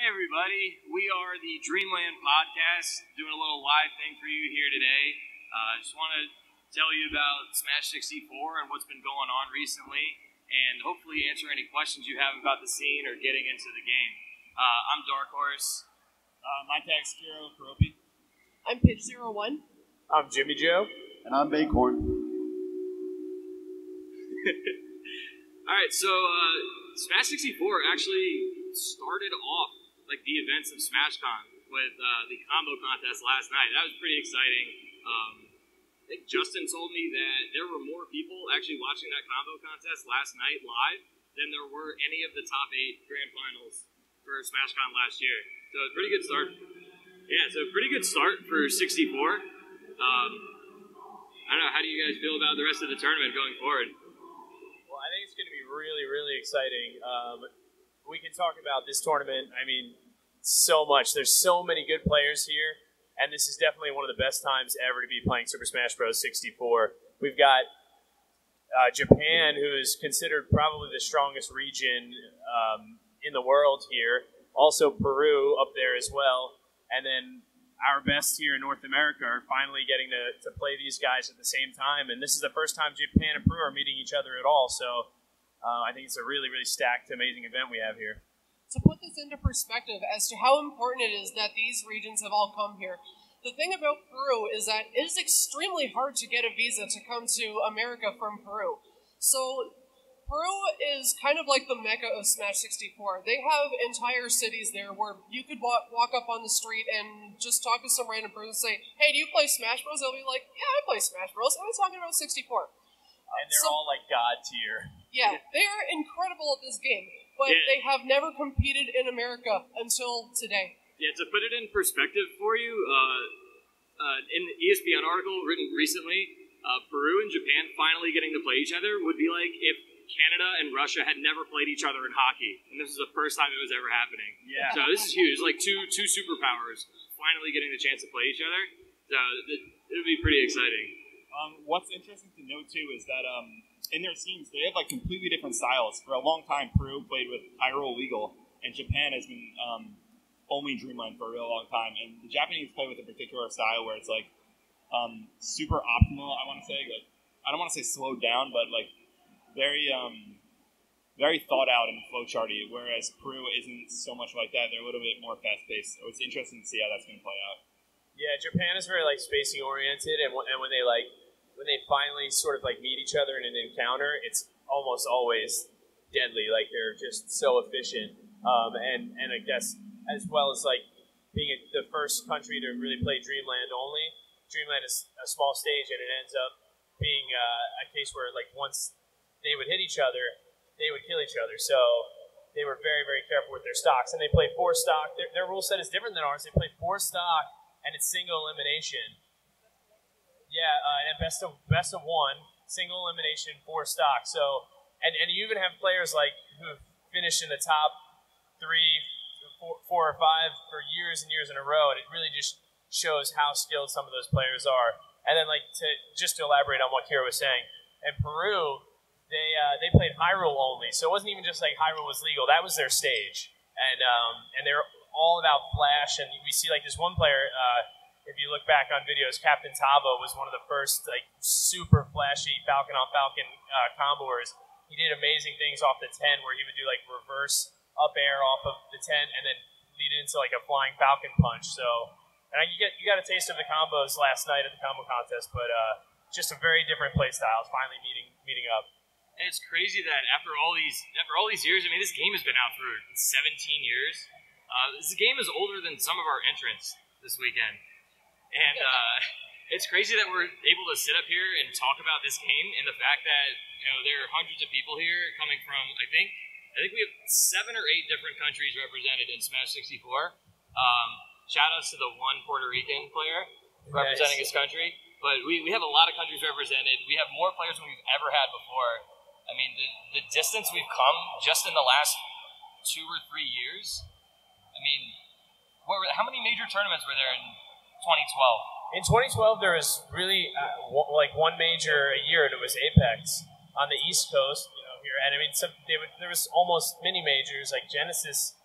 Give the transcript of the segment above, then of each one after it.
Hey everybody, we are the Dreamland Podcast, doing a little live thing for you here today. Just want to tell you about Smash 64 and what's been going on recently, and hopefully answer any questions you have about the scene or getting into the game. I'm Dark Horse. My tag's Kiro Karopi. I'm Pitch01. I'm Jimmy Joe. And I'm Bacorn. Alright, so Smash 64 actually started off like the events of SmashCon with the combo contest last night. That was pretty exciting. I think Justin told me that there were more people actually watching that combo contest last night live than there were any of the top 8 grand finals for SmashCon last year. So a pretty good start. Yeah, so a pretty good start for 64. I don't know, how do you guys feel about the rest of the tournament going forward? Well, I think it's going to be really, really exciting. We can talk about this tournament, I mean, so much. There's so many good players here, and this is definitely one of the best times ever to be playing Super Smash Bros. 64. We've got Japan, who is considered probably the strongest region in the world here. Also Peru up there as well. And then our best here in North America are finally getting to play these guys at the same time. And this is the first time Japan and Peru are meeting each other at all. So I think it's a really, really stacked, amazing event we have here. To put this into perspective as to how important it is that these regions have all come here, the thing about Peru is that it is extremely hard to get a visa to come to America from Peru. So Peru is kind of like the mecca of Smash 64. They have entire cities there where you could walk up on the street and just talk to some random person and say, hey, do you play Smash Bros? They'll be like, yeah, I play Smash Bros. I'm talking about 64. And they're all like God tier. Yeah, they are incredible at this game, but they have never competed in America until today. Yeah, to put it in perspective for you, in the ESPN article written recently, Peru and Japan finally getting to play each other would be like if Canada and Russia had never played each other in hockey, and this is the first time it was ever happening. Yeah. So this is huge. It's like two superpowers finally getting the chance to play each other. So it would be pretty exciting. What's interesting to note too is that in their scenes they have like completely different styles. For a long time, Peru played with Hyrule Legal, and Japan has been only Dreamland for a real long time. And the Japanese play with a particular style where it's like super optimal. I want to say, like, I don't want to say slowed down, but like very thought out and flowcharty. Whereas Peru isn't so much like that. They're a little bit more fast paced. So it's interesting to see how that's going to play out. Yeah, Japan is very like spacing oriented, and when they finally sort of like meet each other in an encounter, it's almost always deadly. Like they're just so efficient, and I guess as well as like being the first country to really play Dreamland only. Dreamland is a small stage, and it ends up being a case where like once they would hit each other, they would kill each other. So they were very, very careful with their stocks, and they play 4 stock. Their rule set is different than ours. They play 4 stock. And it's single elimination. Yeah, and best of 1, single elimination, 4 stock. So, and you even have players like who have finished in the top 3, 4 or 5 for years and years in a row, and it really just shows how skilled some of those players are. And then, like, to elaborate on what Kira was saying, in Peru, they played Hyrule only, so it wasn't even just like Hyrule was legal. That was their stage, and they're all about flash, and we see like this one player, if you look back on videos, Captain Tavo was one of the first like super flashy Falcon on Falcon comboers. He did amazing things off the 10 where he would do like reverse up air off of the 10 and then lead into like a flying Falcon punch. So, and you got a taste of the combos last night at the combo contest, but just a very different play styles finally meeting up. And it's crazy that after all these years, I mean, this game has been out for 17 years. This game is older than some of our entrants this weekend. And it's crazy that we're able to sit up here and talk about this game and the fact that, you know, there are hundreds of people here coming from, I think we have 7 or 8 different countries represented in Smash 64. Shout outs to the one Puerto Rican player representing his country. But we have a lot of countries represented. We have more players than we've ever had before. I mean, the distance we've come just in the last 2 or 3 years. I mean, how many major tournaments were there in 2012? In 2012, there was really like one major a year, and it was Apex on the East Coast, you know, here. And I mean, there was almost mini majors like Genesis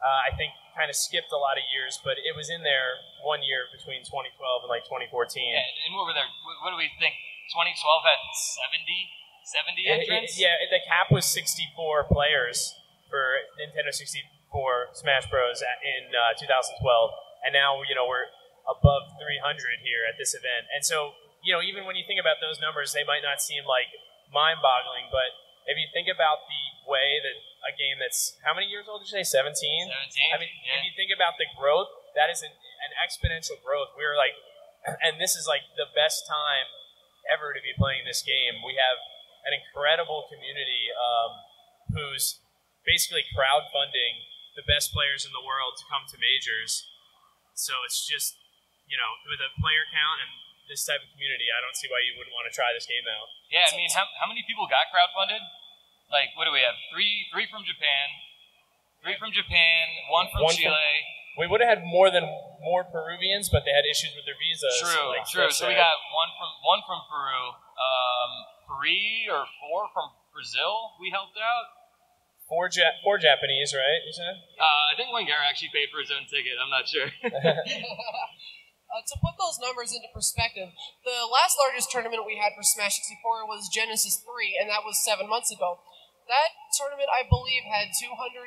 I think kind of skipped a lot of years, but it was in there 1 year between 2012 and like 2014. Yeah, and what were there? What do we think? 2012 had 70 entrants? The cap was 64 players for Nintendo 64 Smash Bros. In 2012, and now we're above 300 here at this event. And so even when you think about those numbers, they might not seem like mind-boggling, but if you think about the way that a game that's how many years old did you say? 17. 17. I mean, if you think about the growth, that is an exponential growth. We're like, and this is like the best time ever to be playing this game. We have an incredible community who's basically crowdfunding the best players in the world to come to majors. So it's just, with a player count and this type of community, I don't see why you wouldn't want to try this game out. Yeah, I mean, how many people got crowdfunded? Like, what do we have? Three from Japan, one from Chile. We would have had more Peruvians, but they had issues with their visas. True. So we got one from Peru, 3 or 4 from Brazil. We helped out. Four Japanese, right? You said? I think Wangara actually paid for his own ticket. I'm not sure. To put those numbers into perspective, the last largest tournament we had for Smash 64 was Genesis 3, and that was 7 months ago. That tournament, I believe, had 238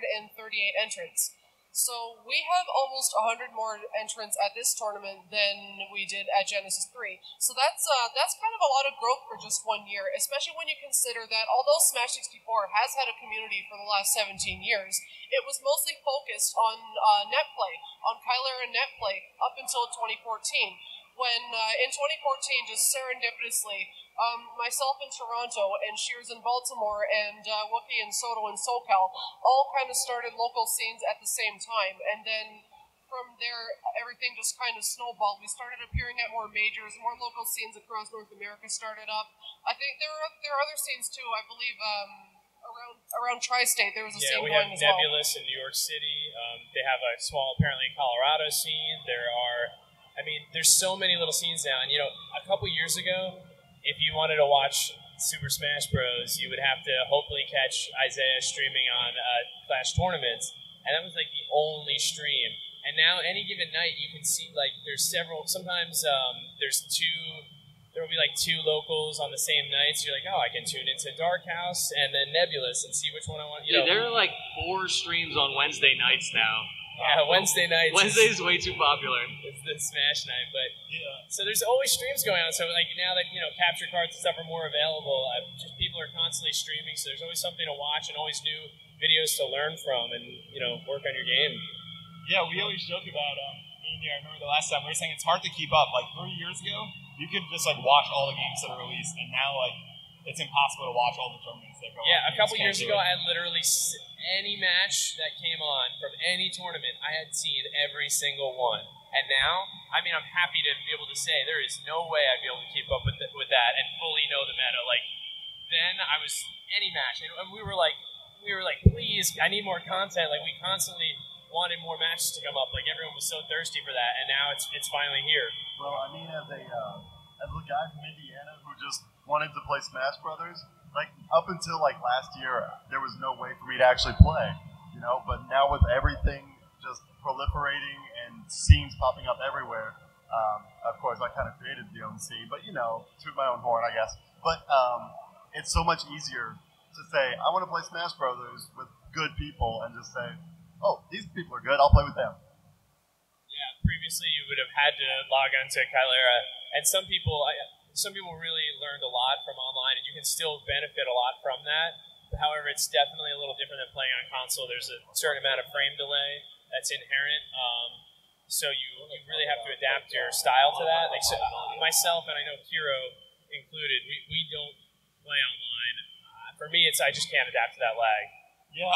entrants. So we have almost 100 more entrants at this tournament than we did at Genesis 3. So that's kind of a lot of growth for just 1 year, especially when you consider that although Smash 64 has had a community for the last 17 years, it was mostly focused on net play, on Kylera net play, up until 2014. When in 2014, just serendipitously, myself in Toronto and Shears in Baltimore and Wookie and Soto in SoCal all kind of started local scenes at the same time. And then from there, everything just kind of snowballed. We started appearing at more majors, more local scenes across North America started up. I think there are other scenes too. I believe around Tri-State there was a scene going as well. Yeah, we have Nebulous in New York City. They have a small, apparently, Colorado scene. There's so many little scenes now. And, a couple years ago, if you wanted to watch Super Smash Bros., you would have to hopefully catch Isaiah streaming on Clash tournaments, and that was like the only stream. And now, any given night, you can see there's several. Sometimes there's two. There will be two locals on the same night. So you're like, oh, I can tune into Dark House and then Nebulous and see which one I want. There are 4 streams on Wednesday nights now. Yeah, Wednesday nights. Wednesday is way too popular. It's the Smash night, but so there's always streams going on. So now that capture cards and stuff are more available, just people are constantly streaming. So there's always something to watch and always new videos to learn from and work on your game. Yeah, we always joke about me and you. I remember the last time we were saying it's hard to keep up. 3 years ago, you could just watch all the games that are released, and now it's impossible to watch all the tournaments that go on. Yeah, a couple years ago, I had literally any match that came on from any tournament, I had seen every single one. And now, I'm happy to be able to say there is no way I'd be able to keep up with that and fully know the meta. Then I was any match, and we were like, please, I need more content. We constantly wanted more matches to come up. Everyone was so thirsty for that, and now it's finally here. Well, as a guy from Indiana who just wanted to play Smash Brothers, up until last year, there was no way for me to actually play, But now with everything just proliferating and scenes popping up everywhere, of course I kind of created the own scene, but toot my own horn, I guess. But it's so much easier to say I want to play Smash Brothers with good people and just say, oh, these people are good, I'll play with them. Yeah, previously you would have had to log on to Kylera, and some people really learned a lot from online, and you can still benefit a lot from that. However, it's definitely a little different than playing on console. There's a certain amount of frame delay that's inherent, so you really have to adapt your style to that. Myself, and I know Kiro included, we don't play online. For me, I just can't adapt to that lag. Yeah,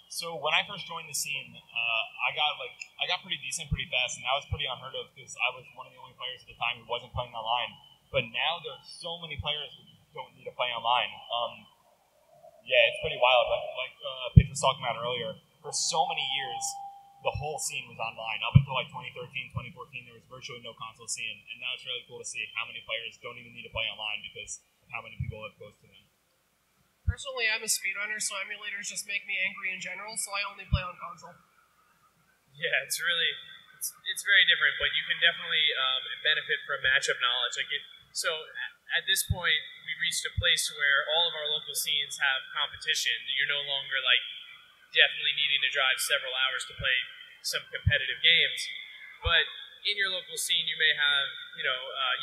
so when I first joined the scene, I got pretty decent pretty fast, and that was pretty unheard of because I was one of the only players at the time who wasn't playing online. But now there are so many players who don't need to play online. It's pretty wild. Pitch was talking about earlier, for so many years, the whole scene was online. Up until 2013, 2014, there was virtually no console scene, and now it's really cool to see how many players don't even need to play online because of how many people live close to them. Personally, I'm a speedrunner, so emulators just make me angry in general, so I only play on console. Yeah, it's very different, but you can definitely benefit from matchup knowledge. So at this point, we reached a place where all of our local scenes have competition. You're no longer like definitely needing to drive several hours to play some competitive games, but in your local scene, you may have,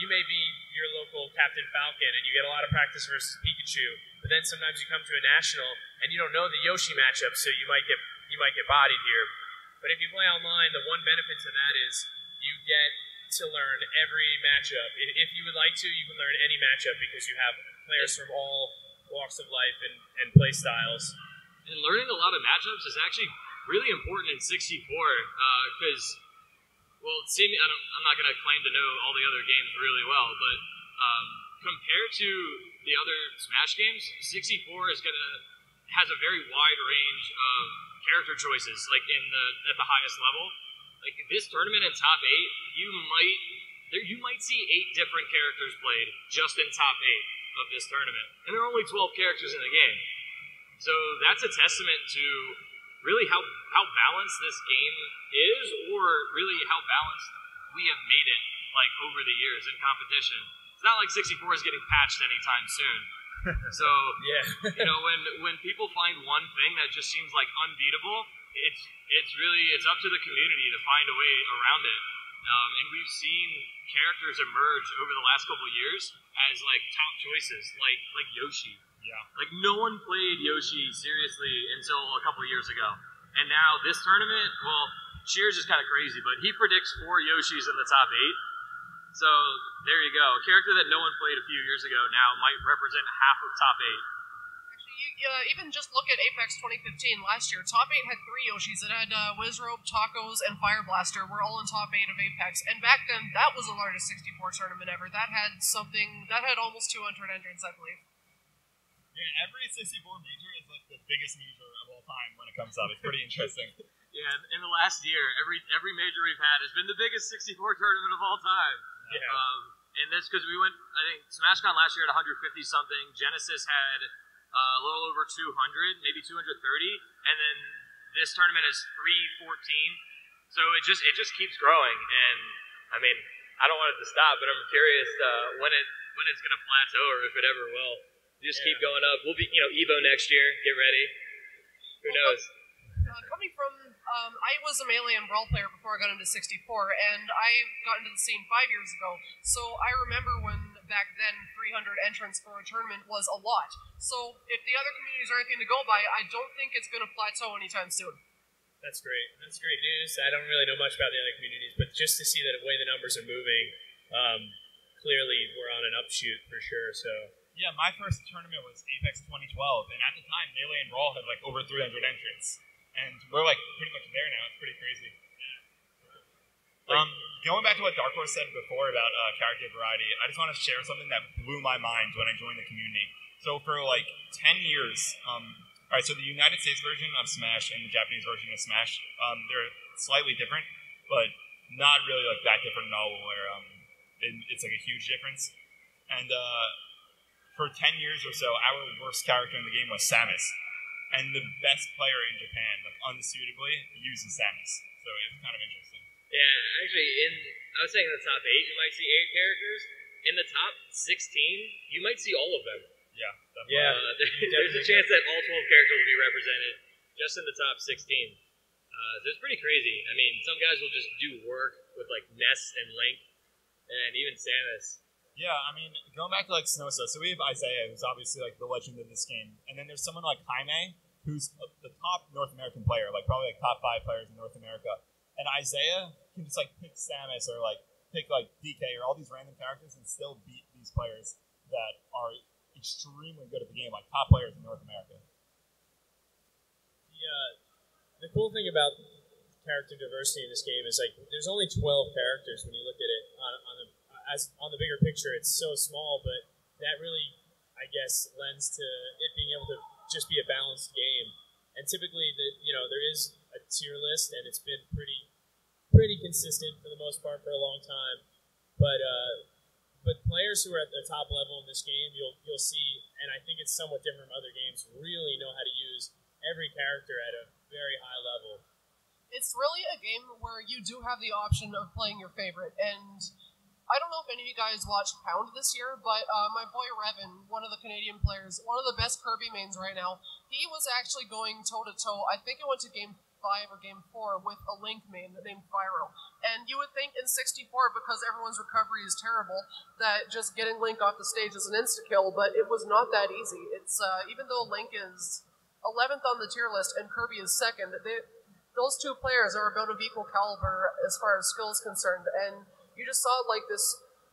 you may be your local Captain Falcon, and you get a lot of practice versus Pikachu. But then sometimes you come to a national, and you don't know the Yoshi matchup, so you might get bodied here. But if you play online, the one benefit to that is you get to learn every matchup. If you would like to, you can learn any matchup because you have players from all walks of life and play styles. And learning a lot of matchups is actually really important in 64 because. Well, I'm not going to claim to know all the other games really well, but compared to the other Smash games, 64 has a very wide range of character choices, like at the highest level. Like this tournament in top 8, you might see 8 different characters played just in top 8 of this tournament, and there are only 12 characters in the game. So that's a testament to really how balanced this game is, or really how balanced we have made it like over the years in competition. It's not like 64 is getting patched anytime soon. So yeah, when people find one thing that just seems like unbeatable, it's up to the community to find a way around it. And we've seen characters emerge over the last couple of years as like top choices, like Yoshi. Yeah. Like no one played Yoshi seriously until a couple of years ago. And now this tournament, well, Shears is kind of crazy, but he predicts 4 Yoshis in the top 8. So there you go. A character that no one played a few years ago now might represent half of top 8. Actually, even just look at Apex 2015 last year. Top 8 had 3 Yoshis. It had Wizrobe, Tacos, and Fire Blaster were all in top 8 of Apex. And back then, that was the largest 64 tournament ever. That had almost 200 entrants, I believe. Yeah, every 64 major is like the biggest major of all time when it comes up. It's pretty interesting. Yeah, in the last year, every major we've had has been the biggest 64 tournament of all time. Yeah. And that's because we went, I think, SmashCon last year had 150 something. Genesis had a little over 200, maybe 230, and then this tournament is 314. So it just keeps growing. And I mean, I don't want it to stop, but I'm curious when it's going to plateau or if it ever will. Just keep going up. We'll be, Evo next year. Get ready. Who knows? Coming from, I was a Melee and Brawl player before I got into 64, and I got into the scene 5 years ago. So I remember when back then 300 entrants for a tournament was a lot. So if the other communities are anything to go by, I don't think it's going to plateau anytime soon. That's great. That's great news. I don't really know much about the other communities, but just to see that the way the numbers are moving, clearly we're on an upshoot for sure. So. Yeah, my first tournament was Apex 2012, and at the time, Melee and Brawl had like over 300 entrants, and we're like pretty much there now. It's pretty crazy. Going back to what Dark Horse said before about character variety, I just want to share something that blew my mind when I joined the community. So for like 10 years, all right, so the United States version of Smash and the Japanese version of Smash, they're slightly different, but not really like that different at all, where it's like a huge difference. And for 10 years or so, our worst character in the game was Samus. And the best player in Japan, like undisputably, uses Samus. So it's kind of interesting. Yeah, actually, I was saying in the top 8, you might see 8 characters. In the top 16, you might see all of them. Yeah, definitely. There's a chance that all 12 characters will be represented just in the top 16. So it's pretty crazy. I mean, some guys will just do work with like Ness and Link, and even Samus. Yeah, I mean, going back to like Snosa, so we have Isaiah, who's obviously like the legend of this game, and then there's someone like Jaime, who's the top North American player, like probably like top 5 players in North America, and Isaiah can just like pick Samus or like pick like DK or all these random characters and still beat these players that are extremely good at the game, like top players in North America. The cool thing about character diversity in this game is like there's only 12 characters when you look at it on the bigger picture. It's so small, but that really, I guess, lends to it being able to just be a balanced game. And typically, there is a tier list, and it's been pretty consistent for the most part for a long time. But players who are at the top level in this game, you'll see, and I think it's somewhat different from other games, really know how to use every character at a very high level. It's really a game where you do have the option of playing your favorite, and I don't know if any of you guys watched Pound this year, but my boy Revan, one of the Canadian players, one of the best Kirby mains right now, he was actually going toe-to-toe. I think it went to Game 5 or Game 4 with a Link main named Pyro. And you would think in 64, because everyone's recovery is terrible, that just getting Link off the stage is an insta-kill, but it was not that easy. It's even though Link is 11th on the tier list and Kirby is 2nd, those two players are about of equal caliber as far as skill is concerned, and you just saw like this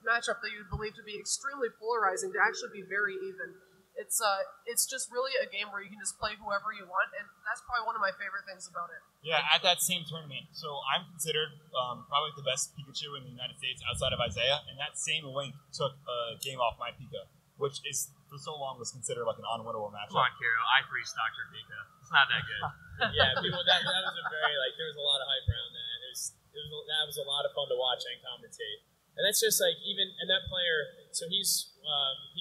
matchup that you'd believe to be extremely polarizing to actually be very even. It's just really a game where you can just play whoever you want, and that's probably one of my favorite things about it. Yeah, at that same tournament, so I'm considered probably the best Pikachu in the United States outside of Isaiah, and that same Link took a game off my Pika, which is for so long was considered like an unwinnable matchup. Come on, Kiro, I free-stocked your Pika. It's not that good. Yeah, people, that was a very, there was a lot of hype around that. That was a lot of fun to watch and commentate. And that's just and that player, so he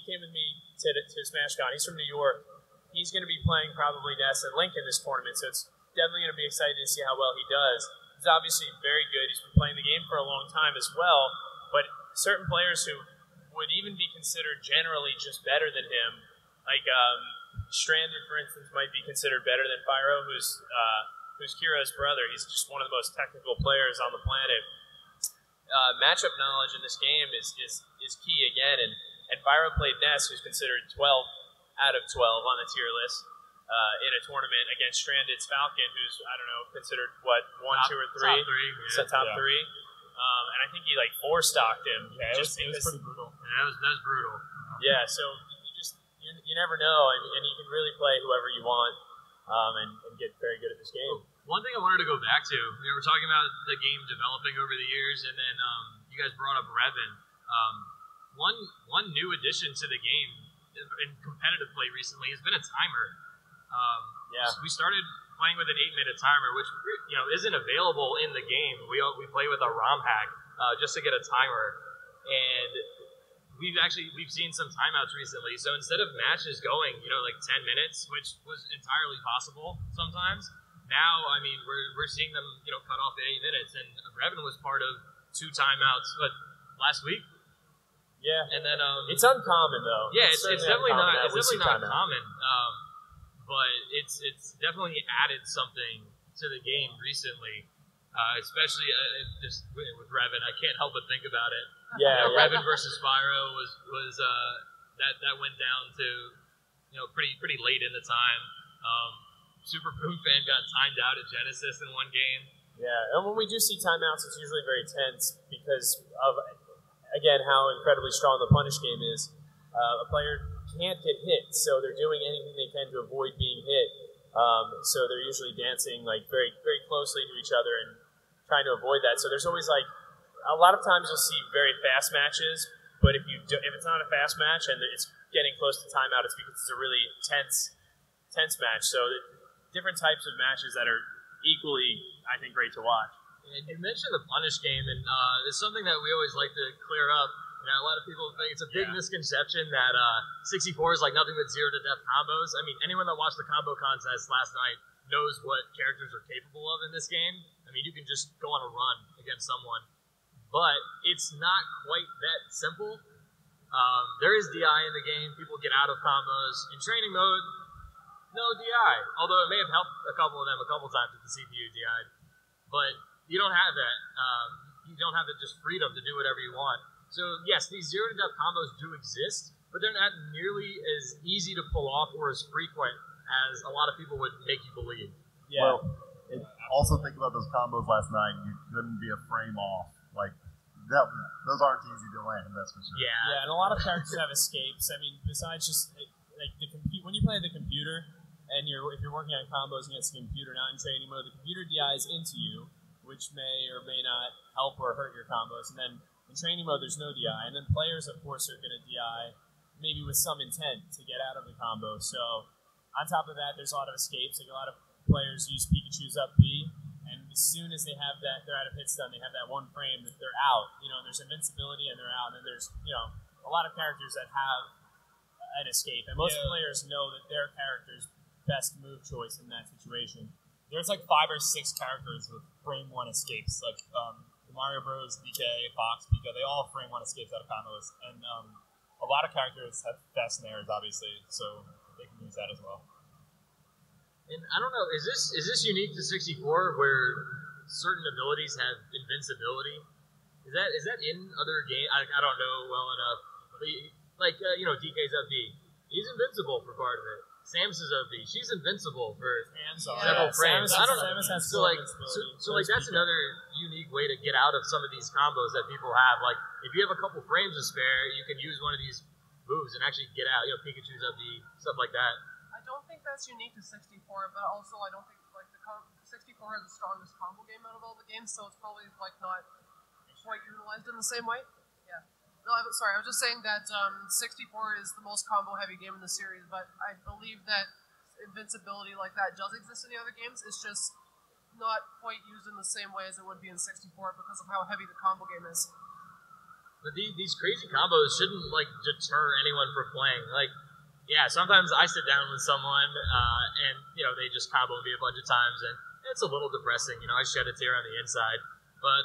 came with me to SmashCon. He's from New York. He's going to be playing probably Ness and Link in this tournament, so it's definitely going to be exciting to see how well he does. He's obviously very good. He's been playing the game for a long time as well, but certain players who would even be considered generally just better than him, like Stranded, for instance, might be considered better than Pyro, who's Kira's brother. He's just one of the most technical players on the planet. Matchup knowledge in this game is key again, and Pyro played Ness, who's considered 12 out of 12 on the tier list in a tournament against Stranded's Falcon, who's, I don't know, considered, 1, 2, or 3? Top 3. Yeah. So top 3. And I think he, 4-stocked him. Yeah, it was pretty brutal. Yeah, that was brutal. Yeah, so you never know, and you can really play whoever you want and get very good at this game. One thing I wanted to go back to, we're talking about the game developing over the years, and then you guys brought up Revan. One new addition to the game in competitive play recently has been a timer. We started playing with an 8-minute timer, which isn't available in the game. We play with a ROM hack just to get a timer, and we've seen some timeouts recently. So instead of matches going 10 minutes, which was entirely possible sometimes, now we're seeing them cut off at 8 minutes, and Revan was part of 2 timeouts last week. Yeah, and then it's uncommon though. Yeah, it's definitely not. It's definitely not common. But it's definitely added something to the game recently, especially just with Revan. I can't help but think about it. Yeah, Revan versus Spyro was that went down to pretty late in the time. Super Boom Fan got timed out at Genesis in one game. Yeah, and when we do see timeouts, it's usually very tense because of, again, how incredibly strong the punish game is. A player can't get hit, so they're doing anything they can to avoid being hit. So they're usually dancing very, very closely to each other and trying to avoid that. So there's always a lot of times you'll see very fast matches, but if it's not a fast match and it's getting close to timeout, it's because it's a really tense match. So different types of matches that are equally, I think, great to watch. And you mentioned the punish game, and it's something that we always like to clear up. A lot of people think it's a big misconception that 64 is nothing but 0-to-death combos. Anyone that watched the combo contest last night knows what characters are capable of in this game. You can just go on a run against someone. But it's not quite that simple. There is DI in the game. People get out of combos. In training mode, no DI. Although it may have helped a couple of them a couple times if the CPU DI'd. But you don't have that. You don't have the just freedom to do whatever you want. So, yes, these 0-to-death combos do exist, but they're not nearly as easy to pull off or as frequent as a lot of people would make you believe. Yeah. Well, also think about those combos last night. You couldn't be a frame off. Those aren't easy to land, that's for sure. Yeah, and a lot of characters have escapes. Besides just, when you play the computer, and if you're working on combos against the computer, not in training mode, the computer DIs into you, which may or may not help or hurt your combos, and then in training mode, there's no DI, and then players, of course, are going to DI maybe with some intent to get out of the combo. So on top of that, there's a lot of escapes. A lot of players use Pikachu's up B, and as soon as they have that, they're out of hit stun, they have that one frame that they're out. There's invincibility and they're out, and then there's a lot of characters that have an escape, and most players know that their character's best move choice in that situation there's like 5 or 6 characters with frame 1 escapes. Like the Mario Bros, DK, Fox, Pika, they all have frame 1 escapes out of combos. And a lot of characters have fast snares, obviously, so they can use that as well. And I don't know, is this unique to 64 where certain abilities have invincibility? Is that in other games? I don't know well enough. But DK's up B. He's invincible for part of it. Samus's OP. She's invincible for several frames. I don't know. So that's another unique way to get out of some of these combos that people have. Like, if you have a couple frames to spare, you can use one of these moves and actually get out. Pikachu's OP, stuff like that. I don't think that's unique to 64, but also I don't think 64 has the strongest combo game out of all the games, so it's probably not quite utilized in the same way. Yeah. No, I was just saying that 64 is the most combo-heavy game in the series, but I believe that invincibility like that does exist in the other games. It's just not quite used in the same way as it would be in 64 because of how heavy the combo game is. But these crazy combos shouldn't deter anyone from playing. Sometimes I sit down with someone and they just combo me a bunch of times, and it's a little depressing. I shed a tear on the inside, but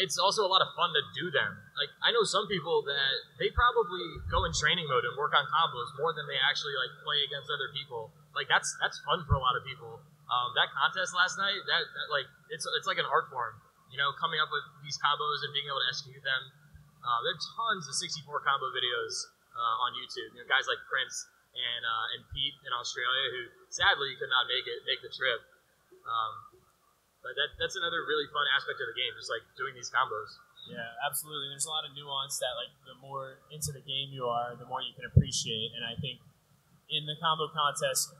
it's also a lot of fun to do them. I know some people that they probably go in training mode and work on combos more than they actually play against other people. That's fun for a lot of people. That contest last night, it's like an art form. Coming up with these combos and being able to execute them. There are tons of 64 combo videos on YouTube. Guys like Prince and Pete in Australia, who sadly could not make the trip. But that's another really fun aspect of the game, just doing these combos. Yeah, absolutely. There's a lot of nuance that the more into the game you are, the more you can appreciate. And I think in the combo contest,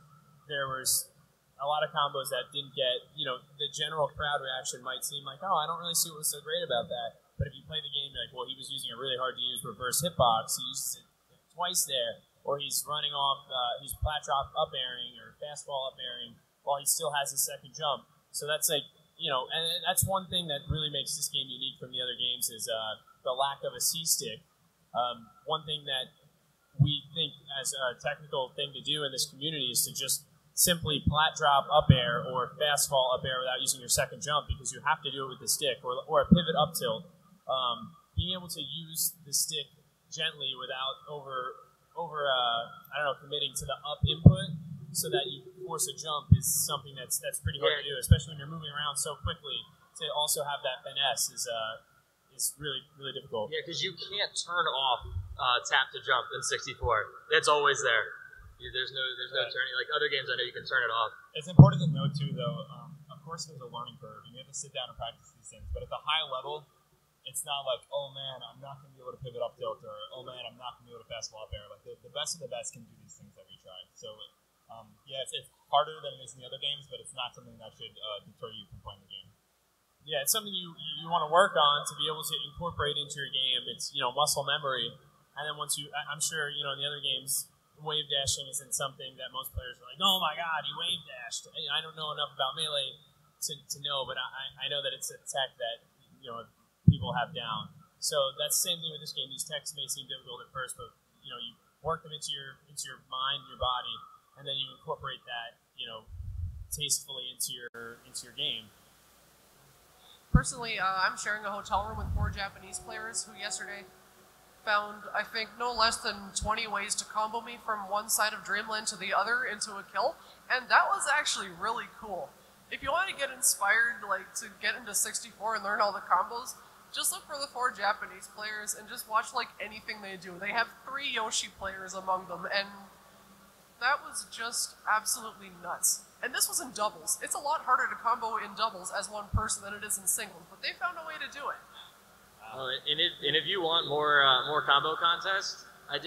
there was a lot of combos that didn't get, the general crowd reaction might seem like, oh, I don't really see what was so great about that. But if you play the game, you're like, well, he was using a really hard to use reverse hitbox. He used it twice there. Or he's running off, he's flat drop up airing or fastball up airing while he still has his second jump. So that's and that's one thing that really makes this game unique from the other games is the lack of a C-stick. One thing that we think as a technical thing to do in this community is to just simply flat drop up air or fastball up air without using your second jump because you have to do it with the stick or a pivot up tilt. Being able to use the stick gently without committing to the up input so that you force a jump is something that's pretty hard to do, especially when you're moving around so quickly. To also have that finesse is really, really difficult. Yeah, because you can't turn off tap to jump in 64. It's always there. There's no turning. Like other games, I know you can turn it off. It's important to note too, though. Of course, there's a learning curve, and you have to sit down and practice these things. But at the high level, it's not like, oh man, I'm not going to be able to pivot up tilt, or oh man, I'm not going to be able to fastball up air. Like the best of the best can do these things that we try. So. It's harder than it is in the other games, but it's not something that should deter you from playing the game. Yeah, it's something you want to work on to be able to incorporate into your game. It's muscle memory, and then once I'm sure in the other games, wave dashing isn't something that most players are like, oh my god, he wave dashed. I don't know enough about Melee to know, but I know that it's a tech that people have down. So that's the same thing with this game. These techs may seem difficult at first, but you work them into your mind, your body. And then you incorporate that, tastefully into your game. Personally, I'm sharing a hotel room with 4 Japanese players who yesterday found, I think, no less than 20 ways to combo me from one side of Dreamland to the other into a kill, and that was actually really cool. If you want to get inspired, to get into 64 and learn all the combos, just look for the 4 Japanese players and just watch, anything they do. They have 3 Yoshi players among them, and that was just absolutely nuts. And this was in doubles. It's a lot harder to combo in doubles as one person than it is in singles, but they found a way to do it. And if you want more combo contests, I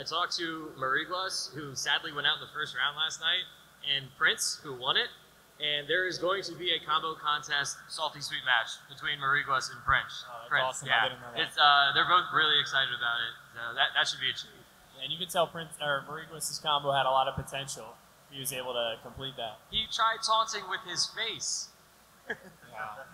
talked to Mariglas, who sadly went out in the first round last night, and Prince, who won it. And there is going to be a combo contest, salty sweet match between Mariglas and Prince. Oh, that's awesome. Yeah. I didn't know that. It's they're both really excited about it. So that should be a treat. And you could tell Mariglas' combo had a lot of potential. He was able to complete that. He tried taunting with his face. Yeah,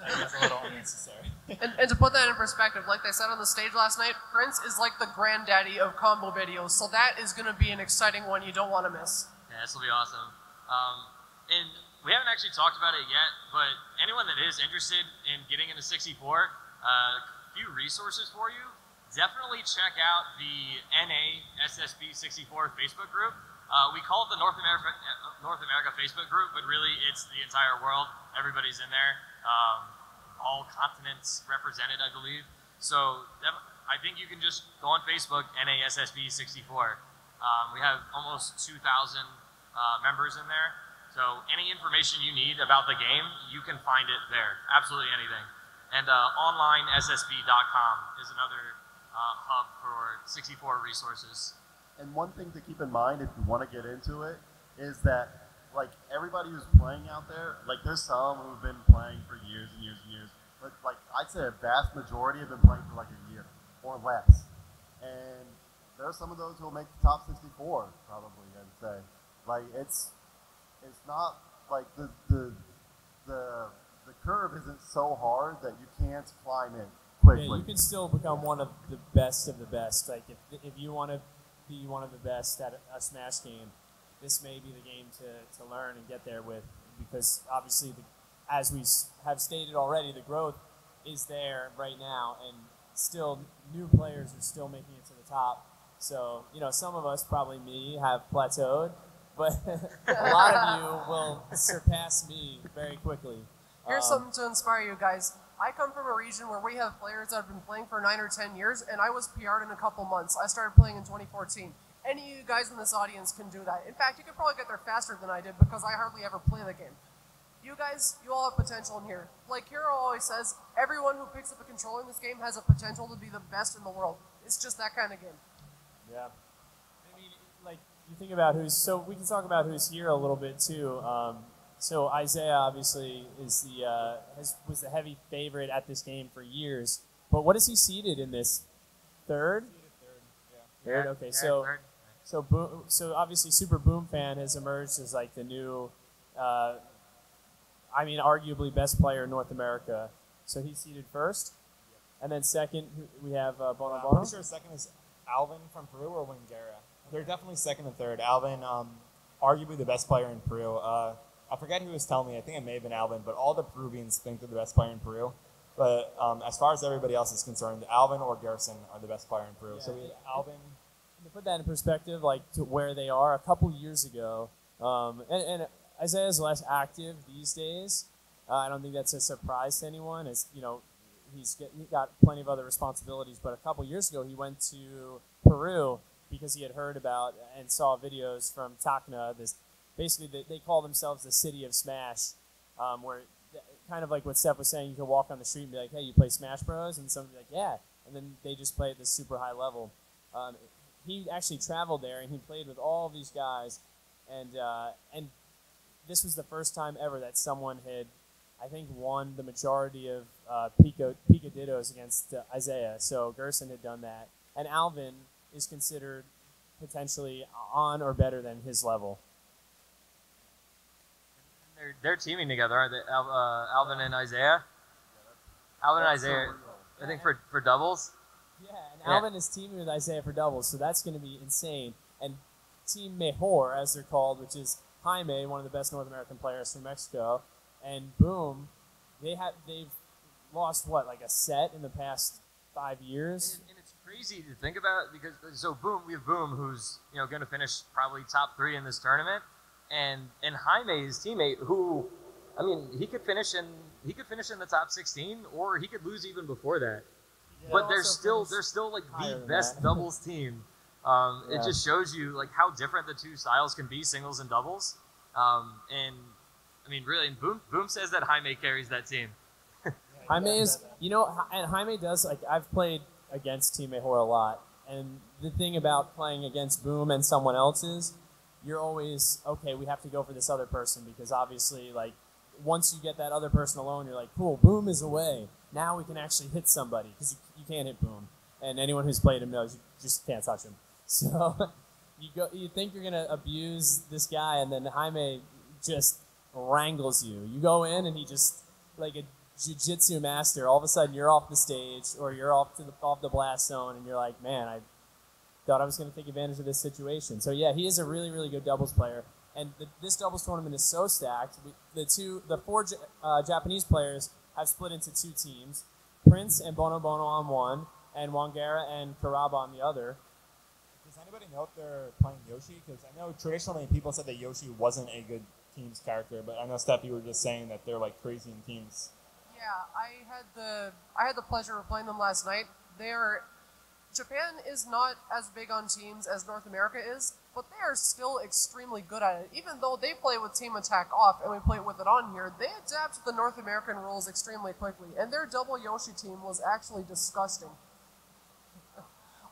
that's a little unnecessary. And to put that in perspective, like they said on the stage last night, Prince is like the granddaddy of combo videos, so that is going to be an exciting one you don't want to miss. Yeah, this will be awesome. And we haven't actually talked about it yet, but anyone that is interested in getting into 64, a few resources for you. Definitely check out the NA SSB 64 Facebook group. We call it the North America Facebook group, but really it's the entire world. Everybody's in there. All continents represented, I believe. So I think you can just go on Facebook, NA SSB 64. We have almost 2,000 members in there. So any information you need about the game, you can find it there. Absolutely anything. And onlinessb.com is another hub for 64 resources. And one thing to keep in mind if you want to get into it is that, like, everybody who's playing out there, like, there's some who've been playing for years and years and years. But, like, I'd say a vast majority have been playing for, like, a year or less. And there are some of those who will make the top 64, probably, I'd say. Like, it's not, like, the curve isn't so hard that you can't climb it quickly. Yeah, you can still become one of the best of the best. Like, if you want to be one of the best at a Smash game, this may be the game to learn and get there with, because obviously, as we have stated already, the growth is there right now, and still new players are still making it to the top. So, some of us, probably me, have plateaued, but a lot of you will surpass me very quickly. Here's something to inspire you guys. I come from a region where we have players that have been playing for 9 or 10 years, and I was PR'd in a couple months. I started playing in 2014. Any of you guys in this audience can do that. In fact, you could probably get there faster than I did because I hardly ever play the game. You guys, you all have potential in here. Like Hero always says, everyone who picks up a controller in this game has a potential to be the best in the world. It's just that kind of game. Yeah. I mean, like, you think about so we can talk about who's here a little bit too. So Isaiah obviously is was the heavy favorite at this game for years. But what is he seeded in this? Third? Third. Okay. Third. So obviously Super Boom Fan has emerged as like the new, arguably best player in North America. So he's seeded first, and then second we have Bono Bono. I'm pretty sure second is Alvin from Peru or Wingera. They're definitely second and third. Alvin, arguably the best player in Peru. I forget who was telling me. I think it may have been Alvin, but all the Peruvians think they're the best player in Peru. But as far as everybody else is concerned, Alvin or Garrison are the best player in Peru. Yeah, so we have Alvin. To put that in perspective, like to where they are a couple years ago, and Isaiah's less active these days. I don't think that's a surprise to anyone. As he got plenty of other responsibilities. But a couple years ago, he went to Peru because he had heard about and saw videos from Tacna. Basically, they call themselves the City of Smash, where kind of like what Steph was saying, you can walk on the street and be like, hey, you play Smash Bros? And somebody like, yeah. And then they just play at this super high level. He actually traveled there, and he played with all these guys. And this was the first time ever that someone had, I think, won the majority of Picadittos against Isaiah. So Gerson had done that. And Alvin is considered potentially on or better than his level. They're teaming together, aren't they? Alvin and Isaiah. Alvin and Isaiah, I think for doubles. Yeah, and Alvin is teaming with Isaiah for doubles, so that's going to be insane. And Team Mejor, as they're called, which is Jaime, one of the best North American players from Mexico, and Boom, they've lost like a set in the past 5 years. And it's crazy to think about because we have Boom, who's going to finish probably top 3 in this tournament. And Jaime, his teammate, who, he could finish in the top 16, or he could lose even before that. Yeah, but they're still like the best doubles team. It just shows you like how different the two styles can be, singles and doubles. Really, Boom says that Jaime carries that team. Jaime is, and Jaime does, like, I've played against Team Mejor a lot, and the thing about playing against Boom and someone else is, you're always, okay, we have to go for this other person because obviously, like, once you get that other person alone, you're like, cool, Boom is away. Now we can actually hit somebody because you can't hit Boom. And anyone who's played him knows you just can't touch him. So you think you're going to abuse this guy, and then Jaime just wrangles you. You go in, and he just, like a jiu-jitsu master, all of a sudden you're off the stage or you're off the blast zone, and you're like, man, I thought I was going to take advantage of this situation. So, yeah, he is a really, really good doubles player. And this doubles tournament is so stacked. The four Japanese players have split into two teams: Prince and Bono Bono on one, and Wangara and Karaba on the other. Does anybody know if they're playing Yoshi? Because I know traditionally people said that Yoshi wasn't a good team's character, but I know, Steph, you were just saying that they're like crazy in teams. Yeah, I had the pleasure of playing them last night. Japan is not as big on teams as North America is, but they are still extremely good at it. Even though they play with team attack off and we play with it on here, they adapt to the North American rules extremely quickly. And their double Yoshi team was actually disgusting.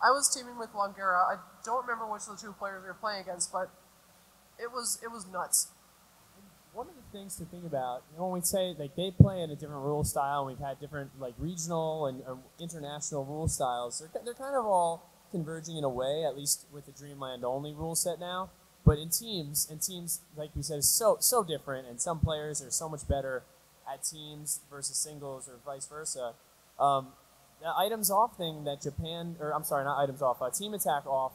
I was teaming with Wangara. I don't remember which of the two players we were playing against, but it was nuts. One of the things to think about, when we say like they play in a different rule style, and we've had different like regional and international rule styles, they're kind of all converging in a way, at least with the Dreamland only rule set now. But in teams, like we said, is so different, and some players are so much better at teams versus singles or vice versa. The items off thing that Japan, or I'm sorry, not items off, team attack off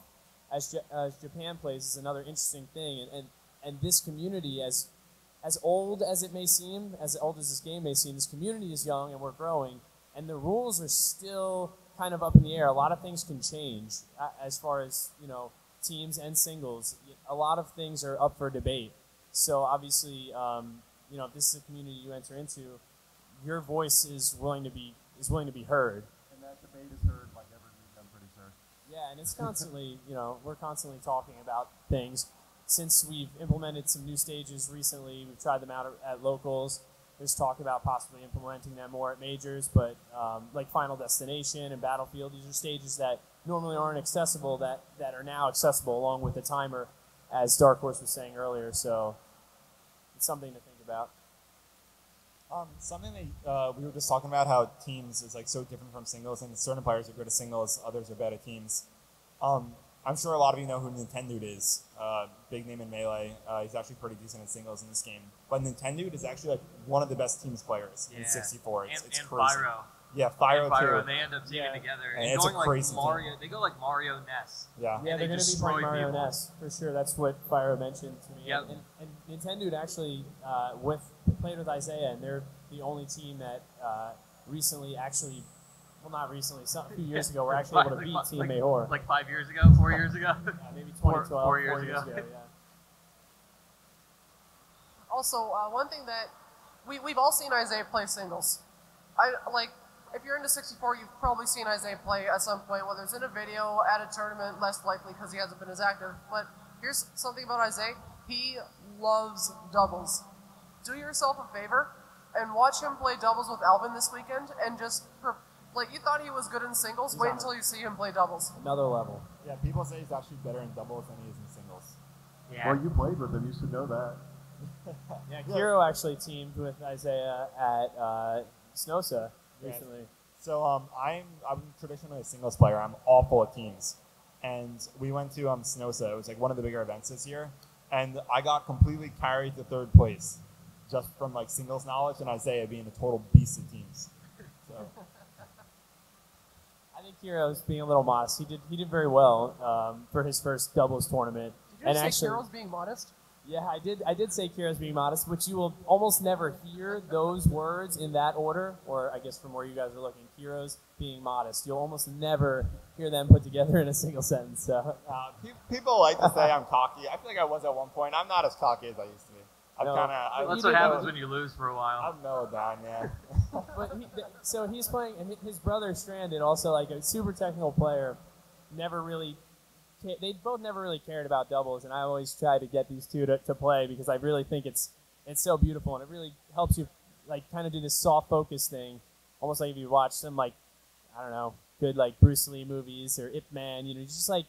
as Japan plays is another interesting thing, and this community, as old as it may seem, as old as this game may seem, this community is young and we're growing, and the rules are still kind of up in the air. A lot of things can change as far as, teams and singles. A lot of things are up for debate. So obviously, if this is a community you enter into, your voice is willing to be heard. And that debate is heard like every week, I'm pretty sure. Yeah, and it's constantly, we're constantly talking about things. Since we've implemented some new stages recently, we've tried them out at locals. There's talk about possibly implementing them more at majors, but like Final Destination and Battlefield, these are stages that normally aren't accessible that are now accessible along with the timer, as Dark Horse was saying earlier. So it's something to think about. Something that we were just talking about, how teams is like so different from singles, and certain players are good at singles, others are bad at teams. I'm sure a lot of you know who Nintendude is. Big name in Melee. He's actually pretty decent at singles in this game. But Nintendude is actually like one of the best teams players in 64. It's and crazy. Fyro. Yeah, Fyro and Fyro, too. they end up teaming together. And And it's a going like crazy Mario. They go like Mario Ness. Yeah. Yeah, they're going to be playing Mario Ness, for sure. That's what Fyro mentioned to me. Yep. And Nintendude actually played with Isaiah, and they're the only team that recently actually, well, not recently, a few years ago, were actually able to beat Team Mayhor. Like 5 years ago, 4 years ago? Maybe 2012, 4 years ago. yeah. Also, one thing that we've all seen Isaiah play singles. If you're into 64, you've probably seen Isaiah play at some point, whether it's in a video, at a tournament, less likely because he hasn't been as active. But here's something about Isaiah. He loves doubles. Do yourself a favor and watch him play doubles with Alvin this weekend, and just, you thought he was good in singles, wait until you see him play doubles. Another level. Yeah, people say he's actually better in doubles than he is in singles. Yeah. Well, you played with him, you should know that. Yeah, Kiro actually teamed with Isaiah at Snosa recently. So I'm traditionally a singles player. I'm awful at teams. And we went to Snosa. It was like one of the bigger events this year. And I got completely carried to third place just from like singles knowledge and Isaiah being a total beast at teams. So I think Kiro's being a little modest. He did very well for his first doubles tournament. Did you say Kiro's being modest? Yeah, I did say Kira's being modest, which you will almost never hear those words in that order, or I guess from where you guys are looking, Kira's being modest. You'll almost never hear them put together in a single sentence. So. People like to say I'm cocky. I feel like I was at one point. I'm not as cocky as I used to be. That's what happens when you lose for a while. I've mellowed down, yeah. But so he's playing, and his brother Stranded, also like a super technical player, they both never really cared about doubles, and I always try to get these two to play because I really think it's so beautiful, and it really helps you like kind of do this soft focus thing, almost like if you watch some like, I don't know, good like Bruce Lee movies or Ip Man, you just like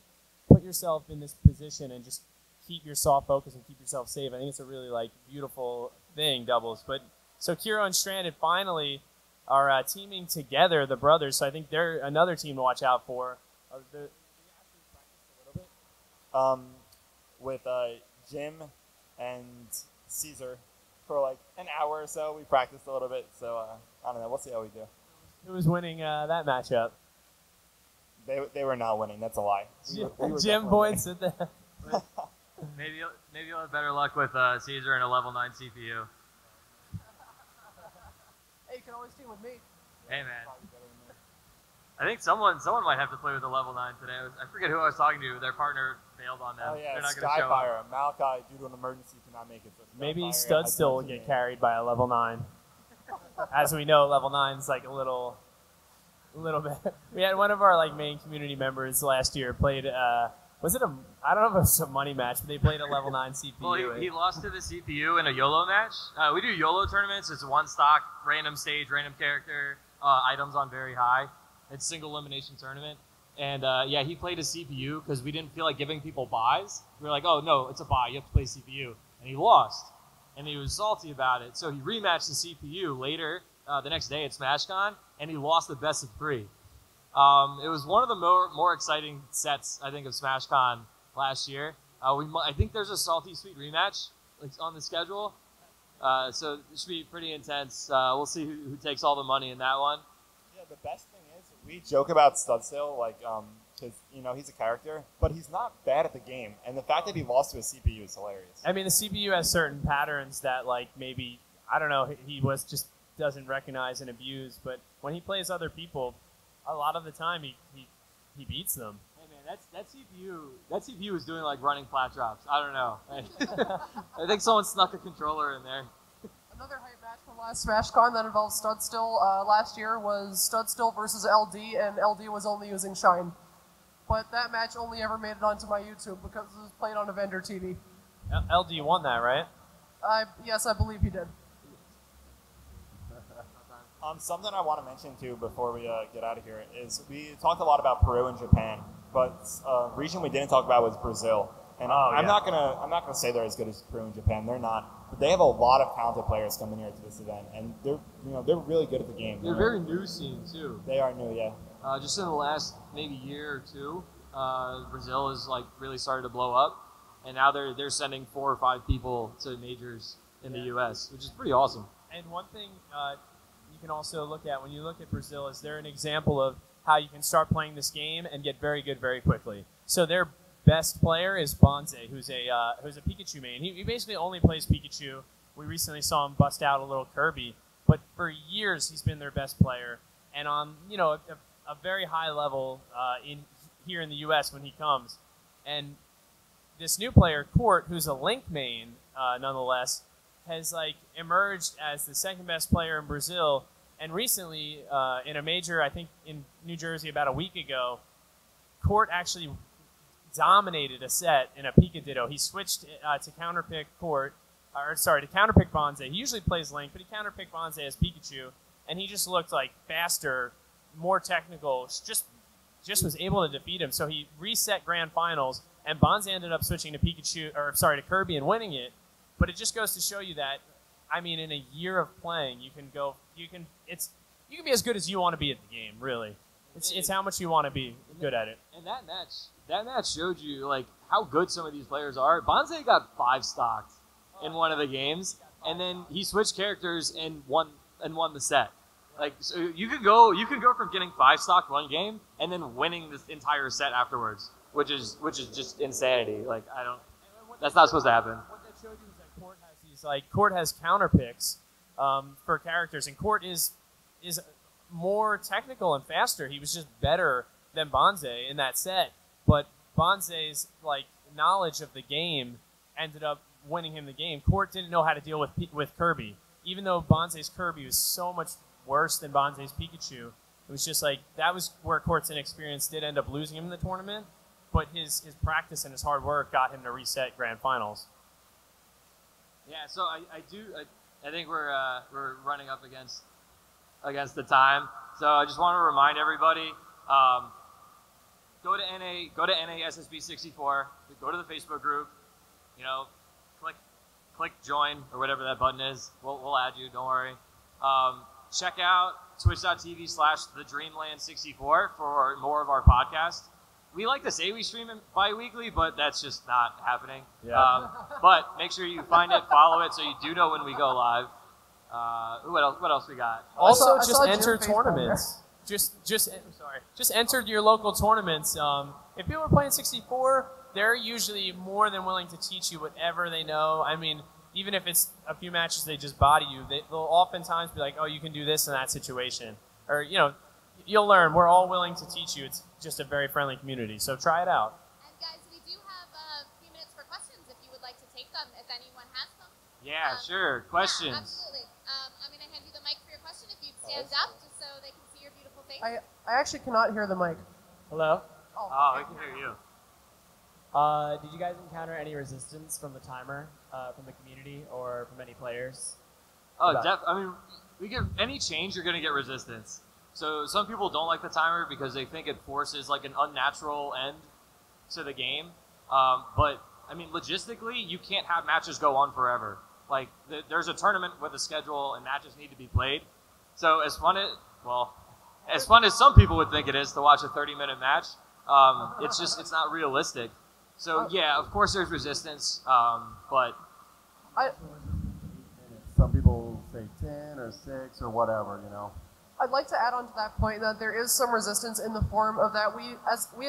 put yourself in this position and just keep your soft focus and keep yourself safe. I think it's a really like beautiful thing, doubles. But so Kiro and Stranded finally are teaming together, the brothers. So I think they're another team to watch out for. With Jim and Caesar for like an hour or so. We practiced a little bit, so I don't know. We'll see how we do. Who was winning that matchup? They were not winning. That's a lie. We were Jim points at the. Maybe you'll have better luck with Caesar and a level 9 CPU. Hey, you can always team with me. Hey, man. I think someone might have to play with a level 9 today. I forget who I was talking to. Their partner bailed on them. Oh, yeah, They're not going to show up. Skyfire. Malachi, due to an emergency, cannot make it. So Maybe Skyfire Studstill will get carried by a level 9. As we know, level 9's like a little bit. We had one of our like main community members last year played. Was it I don't know if it was a money match, but they played a level 9 CPU. Well, he lost to the CPU in a YOLO match. We do YOLO tournaments. It's one stock, random stage, random character, items on very high. It's single elimination tournament. And yeah, he played a CPU because we didn't feel like giving people buys. We were like, oh no, it's a buy. You have to play CPU. And he lost. And he was salty about it. So he rematched the CPU later, the next day at SmashCon, and he lost the best of 3. It was one of the more exciting sets, I think, of SmashCon last year. I think there's a Salty Sweet rematch on the schedule. So it should be pretty intense. We'll see who takes all the money in that one. Yeah, the best thing is we joke about Studstill, like, because he's a character, but he's not bad at the game, and the fact that he lost to a CPU is hilarious. I mean, the CPU has certain patterns that, like, maybe I don't know, he just doesn't recognize and abuse. But when he plays other people, a lot of the time he beats them. Hey man, that CPU is doing like running flat drops. I don't know. I think someone snuck a controller in there. Another hype match from last SmashCon that involved Studstill last year was Studstill versus LD, and LD was only using Shine. But that match only ever made it onto my YouTube because it was played on a vendor TV. LD won that, right? Yes, I believe he did. Something I want to mention too before we get out of here is we talked a lot about Peru and Japan, but a region we didn't talk about was Brazil. And I'm not gonna say they're as good as Peru and Japan. They're not, but they have a lot of talented players coming here to this event, and they're really good at the game. They're very new scene too. They are new, yeah. Just in the last maybe year or two, Brazil has like really started to blow up, and now they're sending 4 or 5 people to majors in the U.S., which is pretty awesome. And one thing you can also look at when you look at Brazil is they're an example of how you can start playing this game and get very good very quickly. So their best player is Bonze, who's a Pikachu main. He basically only plays Pikachu. We recently saw him bust out a little Kirby, but for years he's been their best player. And on a very high level here in the U.S. when he comes. And this new player, Court, who's a Link main nonetheless, has like emerged as the second best player in Brazil. And recently, in a major, I think in New Jersey about a week ago, Court actually dominated a set in a Pika-Ditto. He switched to counterpick to counterpick Bonze. He usually plays Link, but he counterpicked Bonze as Pikachu, and he just looked like faster, more technical, just was able to defeat him. So he reset Grand Finals, and Bonze ended up switching to Kirby and winning it. But it just goes to show you that, I mean, in a year of playing, you can be as good as you want to be at the game, really. It's how much you want to be good at it. And that match showed you like how good some of these players are. Bonze got 5 stocked in one of the games, and then he switched characters and won the set. Like, so you could go from getting 5 stocked one game and then winning this entire set afterwards, which is just insanity. Like, that's not supposed to happen. What that showed you is that Court has counter picks for characters, and Court is more technical and faster. He was just better than Bonze in that set, but Bonze's knowledge of the game ended up winning him the game. Court didn't know how to deal with Kirby, even though Bonze's Kirby was so much worse than Bonze's Pikachu. It was just that was where Court's inexperience did end up losing him in the tournament, but his practice and his hard work got him to reset Grand Finals. Yeah, so I think we're running up against the time. So I just want to remind everybody, go to NA SSB64, go to the Facebook group, click join or whatever that button is. We'll add you, don't worry. Check out twitch.tv/thedreamland64 for more of our podcast. We like to say we stream it bi-weekly, but that's just not happening. Yeah. But make sure you find it, follow it, so you do know when we go live. What else we got? Also, just enter tournaments. Just enter your local tournaments. If people are playing 64, they're usually more than willing to teach you whatever they know. I mean, even if it's a few matches they just body you, they'll oftentimes be like, oh, you can do this in that situation. Or, you'll learn. We're all willing to teach you. It's just a very friendly community. So try it out. And guys, we do have a few minutes for questions if you would like to take them, if anyone has them. Yeah, sure. Questions. Yeah, absolutely. I'm going to hand you the mic for your question if you'd stand up just so they can see your beautiful face. I actually cannot hear the mic. Hello? Oh, I can hear you. Did you guys encounter any resistance from the timer, from the community, or from any players? Oh, I mean, we get any change, you're going to get resistance. So some people don't like the timer because they think it forces like an unnatural end to the game. But I mean, logistically, you can't have matches go on forever. Like there's a tournament with a schedule, and matches need to be played. So as fun as some people would think it is to watch a 30-minute match, it's not realistic. So yeah, of course there's resistance, but some people say 10 or 6 or whatever, I'd like to add on to that point that there is some resistance in the form of that we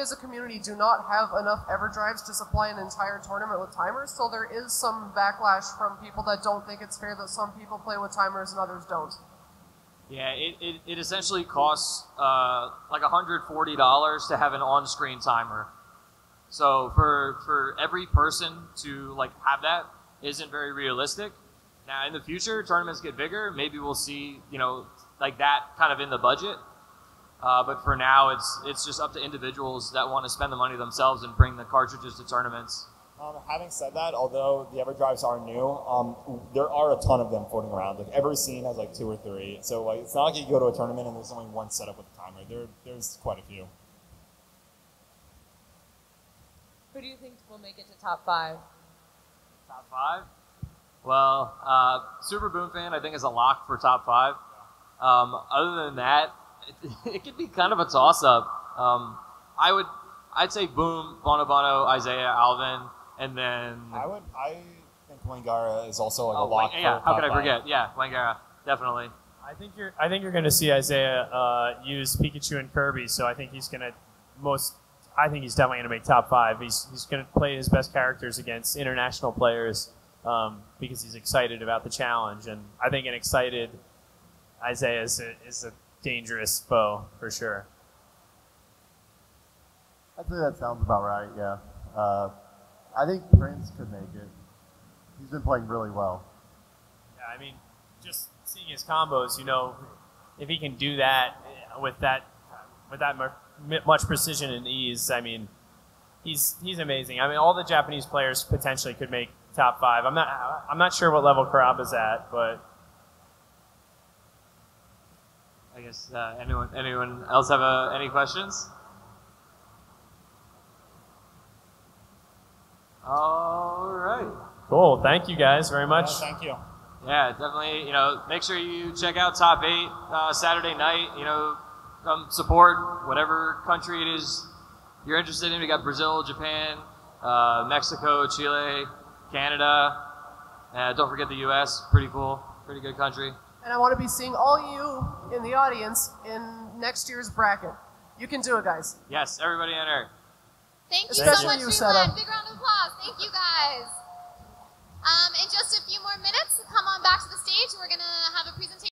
as a community do not have enough EverDrives to supply an entire tournament with timers, so there is some backlash from people that don't think it's fair that some people play with timers and others don't. Yeah, it essentially costs like $140 to have an on-screen timer. So for every person to like have that isn't very realistic. Now in the future, tournaments get bigger. Maybe we'll see like that kind of in the budget. But for now, it's just up to individuals that want to spend the money themselves and bring the cartridges to tournaments. Having said that, although the EverDrives are new, there are a ton of them floating around. Like every scene has like 2 or 3. So like it's not like you go to a tournament and there's only one setup with a timer. There's quite a few. Who do you think will make it to top 5? Top 5? Well, Super Boom Fan I think is a lock for top 5. Other than that, it could be kind of a toss-up. I'd say Boom, Bono, Isaiah, Alvin, and then I think Wangara is also like a lock. Yeah, for how could I top 5. forget? Yeah, Wangara, definitely. I think you're going to see Isaiah use Pikachu and Kirby, so I think he's definitely going to make top 5. He's going to play his best characters against international players because he's excited about the challenge, and I think an excited Isaiah is a dangerous foe for sure. I'd say that sounds about right, yeah. I think Prince could make it. He's been playing really well. Yeah, I mean, just seeing his combos, if he can do that with that much precision and ease, I mean, he's amazing. I mean, all the Japanese players potentially could make top 5. I'm not sure what level Karaba's at, but I guess anyone else have any questions? All right. Cool. Thank you guys very much. Thank you. Yeah, definitely. Make sure you check out Top 8 Saturday night. Come support whatever country it is you're interested in. We got Brazil, Japan, Mexico, Chile, Canada. Don't forget the U.S. Pretty cool. Pretty good country. And I want to be seeing all you in the audience in next year's bracket. You can do it, guys. Yes, everybody enter. Thank you Especially so much, you, Dreamland. Seta. Big round of applause. Thank you, guys. In just a few more minutes, come on back to the stage. We're going to have a presentation.